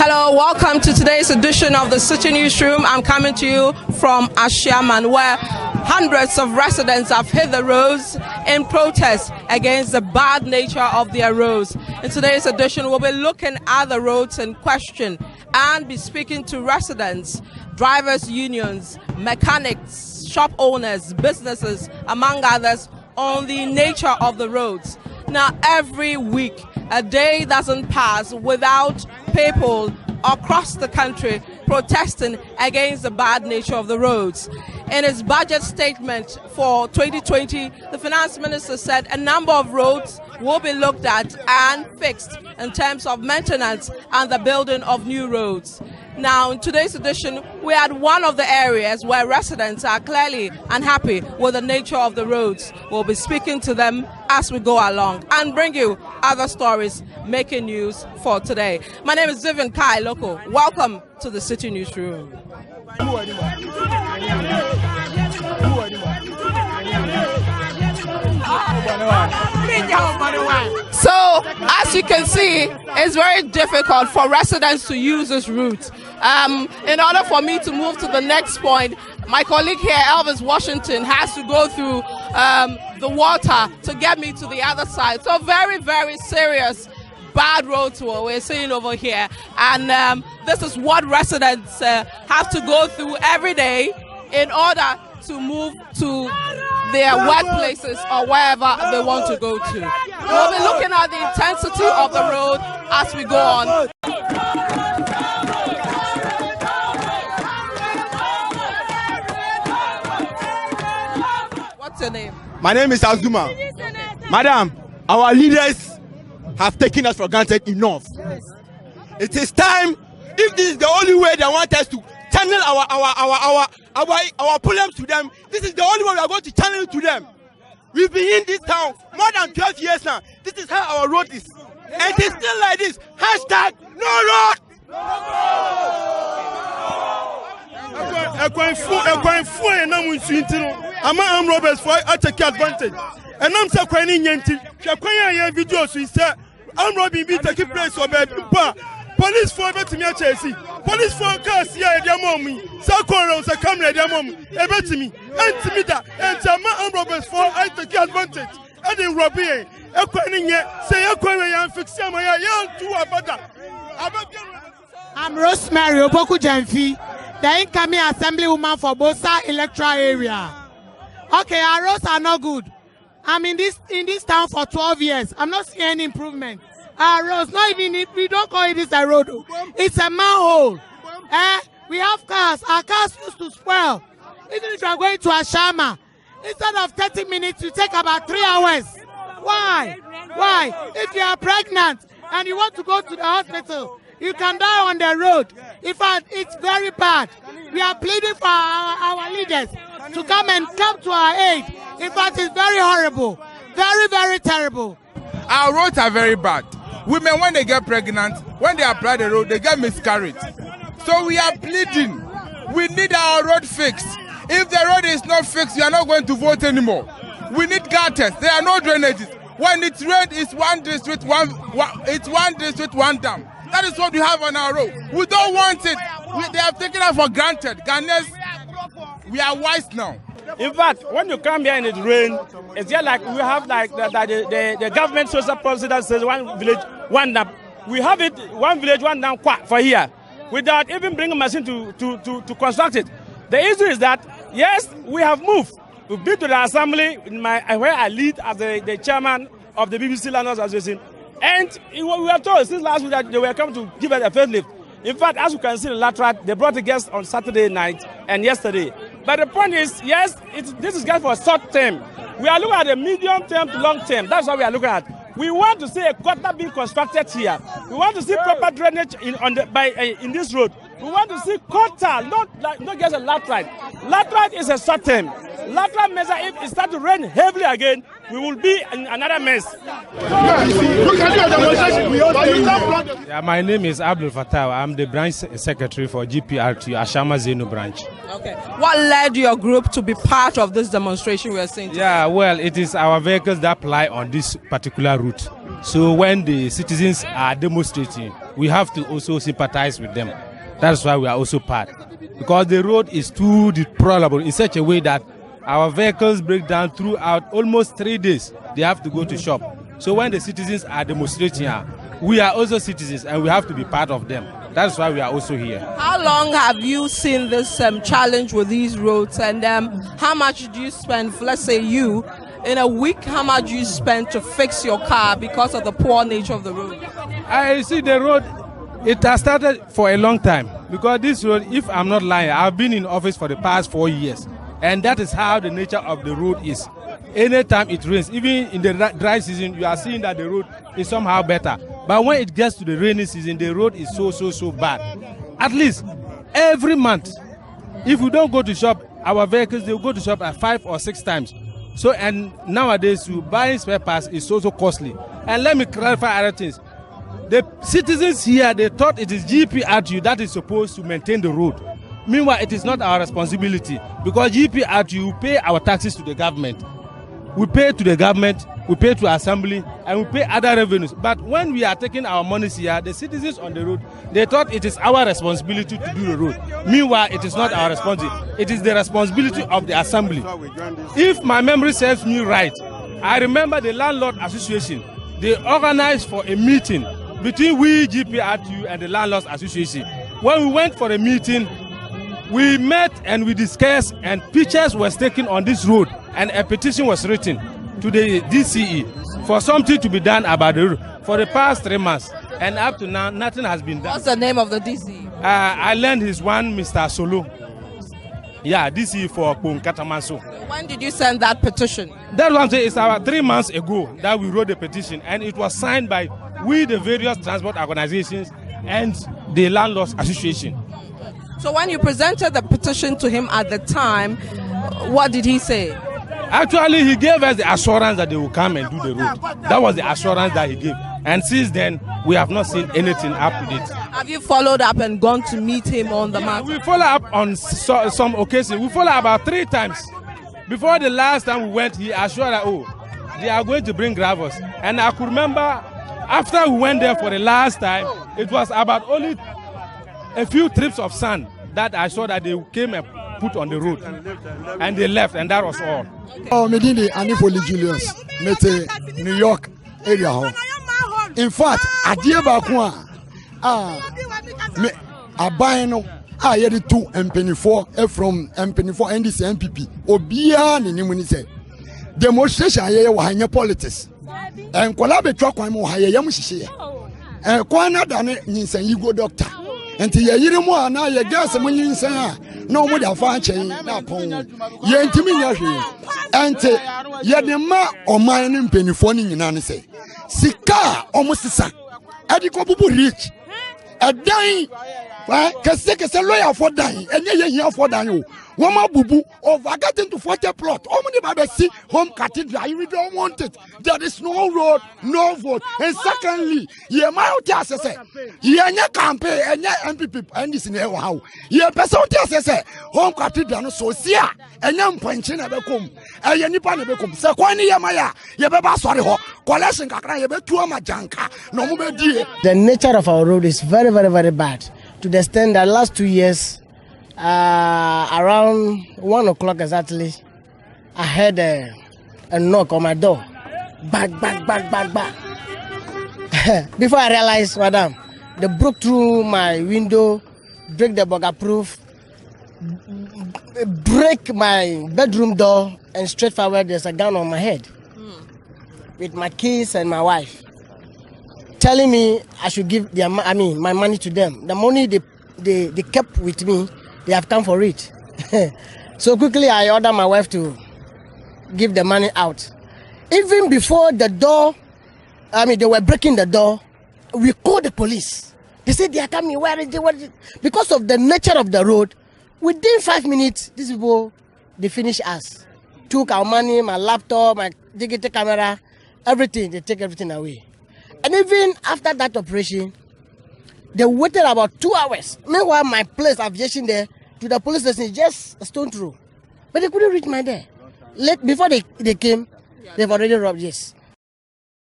Hello, welcome to today's edition of the City Newsroom. I'm coming to you from Ashaiman, where hundreds of residents have hit the roads in protest against the bad nature of their roads. In today's edition, we'll be looking at the roads in question and be speaking to residents, drivers' unions, mechanics, shop owners, businesses, among others, on the nature of the roads. Now, every week, a day doesn't pass without people across the country protesting against the bad nature of the roads. In his budget statement for 2020, the finance minister said a number of roads will be looked at and fixed in terms of maintenance and the building of new roads. Now, in today's edition, we had one of the areas where residents are clearly unhappy with the nature of the roads. We'll be speaking to them as we go along and bring you other stories making news for today. My name is Vivian Kai Loco. Welcome to the City Newsroom. So, as you can see, it's very difficult for residents to use this route. In order for me to move to the next point, my colleague here, Elvis Washington, has to go through the water to get me to the other side. So very, very serious bad road tour we're seeing over here. And this is what residents have to go through every day in order to move to their workplaces or wherever they want to go to. We'll be looking at the intensity of the road as we go on. What's your name? My name is Azuma. Madam, our leaders have taken us for granted enough. It is time, if this is the only way they want us to channel our problems to them, this is the only way we are going to channel it to them. We've been in this town more than 12 years now. This is how our road is. And it is still like this. Hashtag no road. I'm Roberts for I take advantage. And I'm so quite in Yanti. Videos we say I'm robbing be taking place or police for me to chase. Police for cars here at your mommy. Sakura, a camera at your mom. A bet to me. And to me that. And I'm Roberts for I take advantage. I didn't rob here. A queen yet. Say a queen and fix some young to a butter. I'm Rosemary Oboku Jamfi, the incoming assemblywoman for Bosa electoral area. Okay, our roads are not good. I'm in this town for 12 years. I'm not seeing any improvement. Our roads, not even if we don't call it this a road. It's a manhole. We have cars. Our cars used to spoil. Even if you are going to Ashama, instead of 30 minutes, you take about 3 hours. Why? Why? If you are pregnant and you want to go to the hospital, you can die on the road. In fact, it's very bad. We are pleading for our leaders to come to our aid. In fact, it's very horrible. Very, very terrible. Our roads are very bad. Women, when they get pregnant, when they apply the road, they get miscarriage. So we are pleading. We need our road fixed. If the road is not fixed, we are not going to vote anymore. We need gutters. There are no drainages. When it's rained, it's one district, one dam. That is what we have on our road. We don't want it. They have taken us for granted. Ghanaians, we are wise now. In fact, when you come here and it rains, it's just like we have like the government social policy that says one village, one dam. We have it, one village, one dam for here, without even bringing a machine to construct it. The issue is that, yes, we have moved. We've been to the assembly where I lead as the chairman of the BBC Landlords Association. And we were told since last week that they were coming to give us a facelift. In fact, as you can see, the lateral, they brought the guests on Saturday night and yesterday. But the point is, yes, this is just for short term. We are looking at the medium term to long term. That's what we are looking at. We want to see a gutter being constructed here. We want to see proper drainage in this road. We want to see gutter, not just a lateral. Lateral is a short term. Lateral measure, if it starts to rain heavily again, we will be in another mess. Yeah, my name is Abdul Fattah. I'm the branch secretary for GPRT Ashama Zeno branch. Okay. What led your group to be part of this demonstration we are seeing today? Yeah, well, it is our vehicles that ply on this particular route. So when the citizens are demonstrating, we have to also sympathize with them. That's why we are also part. Because the road is too deplorable in such a way that our vehicles break down throughout almost 3 days. They have to go to shop. So when the citizens are demonstrating, we are also citizens and we have to be part of them. That's why we are also here. How long have you seen this challenge with these roads, and how much do you spend, let's say you, in a week, how much do you spend to fix your car because of the poor nature of the road? I see the road, it has started for a long time. Because this road, if I'm not lying, I've been in office for the past 4 years. And that is how the nature of the road is. Anytime it rains, even in the dry season, you are seeing that the road is somehow better. But when it gets to the rainy season, the road is so bad. At least every month, if we don't go to shop, our vehicles, they will go to shop at 5 or 6 times. So, and nowadays, buying spare parts is so costly. And let me clarify other things. The citizens here, they thought it is GPRTU that is supposed to maintain the road. Meanwhile, it is not our responsibility, because GPRTU pay our taxes to the government. We pay to the government, we pay to assembly, and we pay other revenues. But when we are taking our monies here, the citizens on the road, they thought it is our responsibility to do the road. Meanwhile, it is not our responsibility. It is the responsibility of the assembly. If my memory serves me right, I remember the Landlord Association, they organized for a meeting between we, GPRTU, and the Landlords Association. When we went for a meeting, we met and we discussed, and pictures were taken on this road, and a petition was written to the DCE for something to be done about the road for the past 3 months. And up to now, nothing has been done. What's the name of the DCE? I learned his one, Mr. Solo. Yeah, DCE for Katamanso. When did you send that petition? That one is about 3 months ago that we wrote the petition, and it was signed by we, the various transport organizations, and the Landlords Association. So when you presented the petition to him at the time, what did he say? Actually, he gave us the assurance that they will come and do the road. That was the assurance that he gave. And since then, we have not seen anything up to date. Have you followed up and gone to meet him on the matter? We follow up on some occasions. We follow about 3 times. Before the last time we went, he assured us, they are going to bring gravels. And I could remember, after we went there for the last time, it was about only a few trips of sand that I saw that they came and put on the road, and they left, and that was all. Oh, Medini Anipoli Julius, Mete New York area. In fact, Adie Bakwa, me Abayno, I had 2 MP4 from MP4 and this MPP. Obia Nimuni said, demonstration here were politics, and Kolabe Trokwamo Hayamushi, and Kwana Dane Ninsan Yugo doctor. And ye yirimu na ye gas mo nyinsan a na omo da fa achen na pon ye ntimi nya hwe ente ye de ma oman ne mpanifo ne nyina ne se sika omo sisa adi ko bubu rich edan wa kese lawyer for dan enye ye hia for dan o woma bubu over getting to 40 plot omo ni ba be see home cathedral you don't want it. There is no road, no vote. And secondly, ye ma uti asese ye nya campaign enye MPP and this in how ye person uti asese home cathedral no so sia enye mpanchi na bekom eye nipa na bekom se kwan ni ye ma ya ye be ba sori ho collection kakra ye be tuo ma janka no mo be die. The nature of our road is very bad, to the extent that last 2 years around 1 o'clock exactly, I heard a knock on my door. Bang. Before I realized, madam, they broke through my window, break the bugger-proof, break my bedroom door, and straight forward there's a gun on my head with my kids and my wife, telling me I should give my money to them. The money they kept with me, they have come for it. So quickly I ordered my wife to give the money out. Even before the door, they were breaking the door, we called the police. They said they are coming, where is it? Because of the nature of the road, within 5 minutes, these people, they finished us. Took our money, my laptop, my digital camera, everything, they take everything away. And even after that operation, they waited about 2 hours. Meanwhile, my place, aviation there, to the police station is just a stone throw. But they couldn't reach my there. Before they came, they've already robbed, yes.